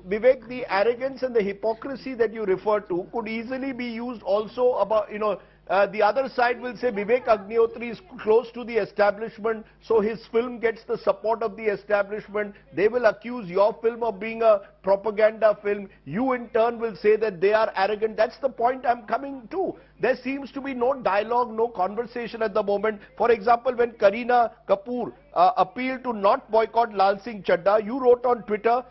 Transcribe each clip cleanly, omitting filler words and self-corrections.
Vivek, the arrogance and the hypocrisy that you refer to could easily be used also about, the other side will say Vivek Agnihotri is close to the establishment, so his film gets the support of the establishment. They will accuse your film of being a propaganda film. You in turn will say that they are arrogant. That's the point I'm coming to. There seems to be no dialogue, no conversation at the moment. For example, when Kareena Kapoor appealed to not boycott Lal Singh Chadda, you wrote on Twitter,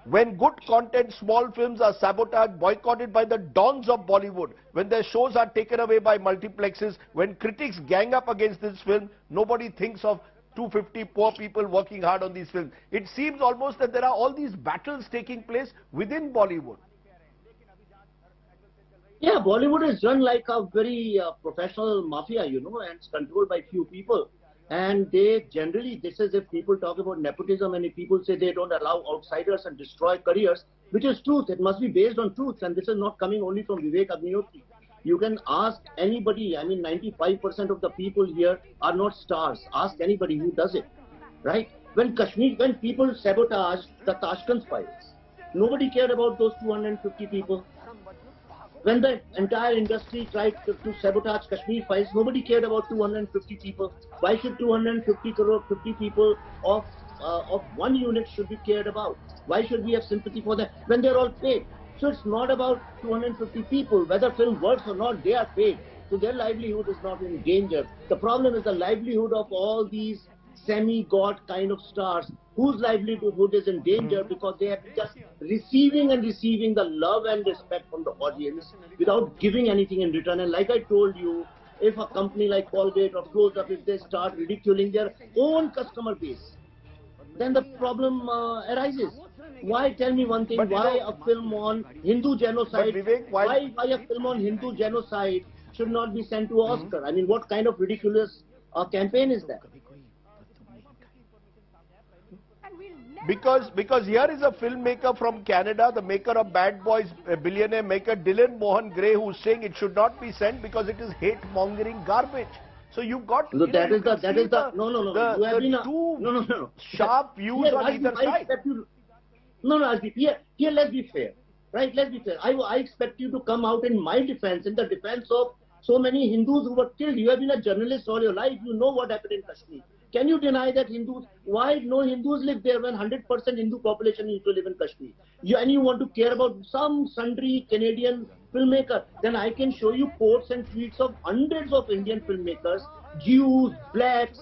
when good content, small films are sabotaged, boycotted by the dons of Bollywood, when their shows are taken away by multiplexes, when critics gang up against this film, nobody thinks of 250 poor people working hard on these films. It seems almost that there are all these battles taking place within Bollywood. Yeah, Bollywood is run like a very professional mafia, and it's controlled by few people. And they generally, this is if people talk about nepotism and if people say they don't allow outsiders and destroy careers, which is truth. It must be based on truth. And this is not coming only from Vivek Agnihotri. You can ask anybody. I mean, 95% of the people here are not stars. Ask anybody who does it, right? When people sabotage the Tashkent files, nobody cared about those 250 people. When the entire industry tried to sabotage Kashmir files, nobody cared about 250 people. Why should 250 people of one unit should be cared about? Why should we have sympathy for them when they're all paid? So it's not about 250 people. Whether film works or not, they are paid. So their livelihood is not in danger. The problem is the livelihood of all these semi-god kind of stars whose livelihood is in danger because they have just receiving the love and respect from the audience without giving anything in return. And like I told you, if a company like Colgate or Close Up, if they start ridiculing their own customer base, then the problem arises. Why, tell me one thing, why a film on Hindu genocide, Vivek, why a film on Hindu genocide should not be sent to Oscar? I mean, what kind of ridiculous campaign is that? Because here is a filmmaker from Canada, the maker of Bad Boys, billionaire maker Dylan Mohan Gray, who's saying it should not be sent because it is hate-mongering garbage. So you've got no. You have been two sharp views on either side. Here let's be fair, right? Let's be fair. I expect you to come out in my defense, in the defense of so many Hindus who were killed. You have been a journalist all your life. You know what happened in Kashmir. Can you deny that Hindus, why no Hindus live there when 100% Hindu population used to live in Kashmir? And you want to care about some sundry Canadian filmmaker? Then I can show you quotes and tweets of hundreds of Indian filmmakers, Jews, blacks,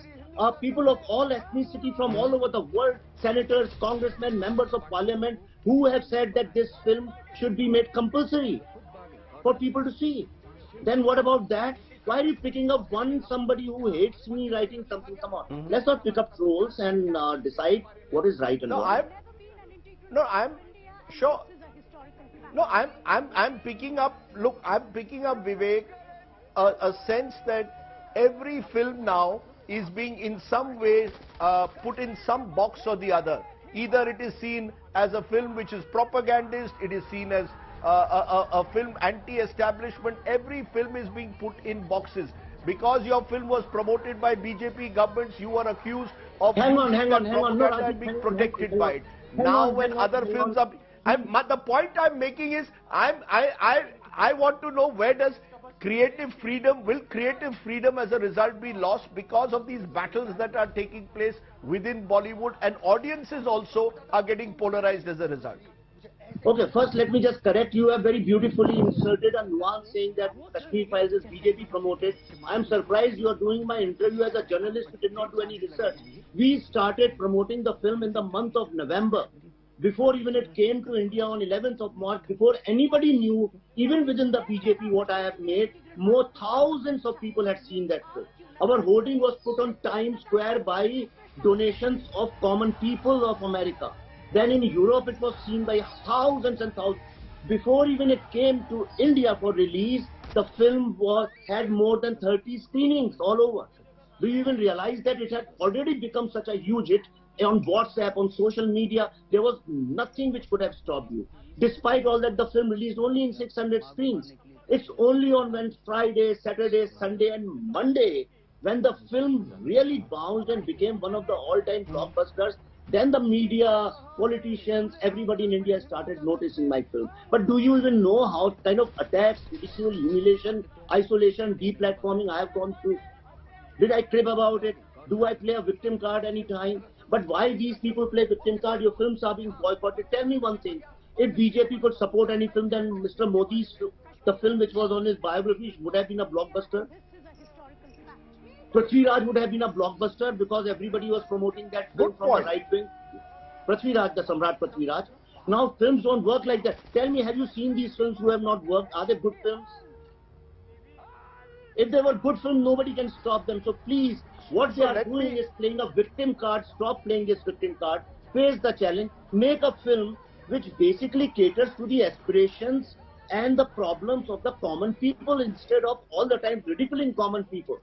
people of all ethnicity from all over the world, senators, congressmen, members of parliament, who have said that this film should be made compulsory for people to see. Then what about that? Why are you picking up somebody who hates me writing something? Come on, let's not pick up trolls and decide what is right and wrong. I'm picking up. Look, I'm picking up, Vivek, a sense that every film now is being in some way put in some box or the other. Either it is seen as a film which is propagandist, it is seen as a film anti-establishment. Every film is being put in boxes. Because your film was promoted by BJP governments, you are accused of hang on, being protected by it. Now when other films are... the point I'm making is, I want to know, where does creative freedom, will creative freedom as a result be lost because of these battles that are taking place within Bollywood, and audiences also are getting polarized as a result? Okay, first let me just correct. You have very beautifully inserted a nuance saying that Kashmir Files is BJP promoted. I am surprised you are doing my interview as a journalist who did not do any research. We started promoting the film in the month of November. Before even it came to India on 11th of March, before anybody knew, even within the BJP, what I have made, more thousands of people had seen that film. Our hoarding was put on Times Square by donations of common people of America. Then in Europe, it was seen by thousands and thousands. Before even it came to India for release, the film had more than 30 screenings all over. Do you even realize that it had already become such a huge hit? On WhatsApp, on social media, there was nothing which could have stopped you. Despite all that, the film released only in 600 screens. It's only on Friday, Saturday, Sunday and Monday when the film really bounced and became one of the all-time blockbusters. Then the media, politicians, everybody in India started noticing my film. But do you even know how kind of attacks, ridicule, humiliation, isolation, deplatforming I have gone through? Did I crib about it? Do I play a victim card anytime? But why these people play victim card? Your films are being boycotted. Tell me one thing. If BJP could support any film, then Mr. Modi's, the film which was on his biography, would have been a blockbuster. Prithviraj would have been a blockbuster because everybody was promoting that film from the right wing. Prithviraj, the Samrat Prithviraj. Now films don't work like that. Tell me, have you seen these films who have not worked? Are they good films? If they were good films, nobody can stop them. So please, what they are doing is playing a victim card. Stop playing this victim card. Face the challenge. Make a film which basically caters to the aspirations and the problems of the common people instead of all the time ridiculing common people.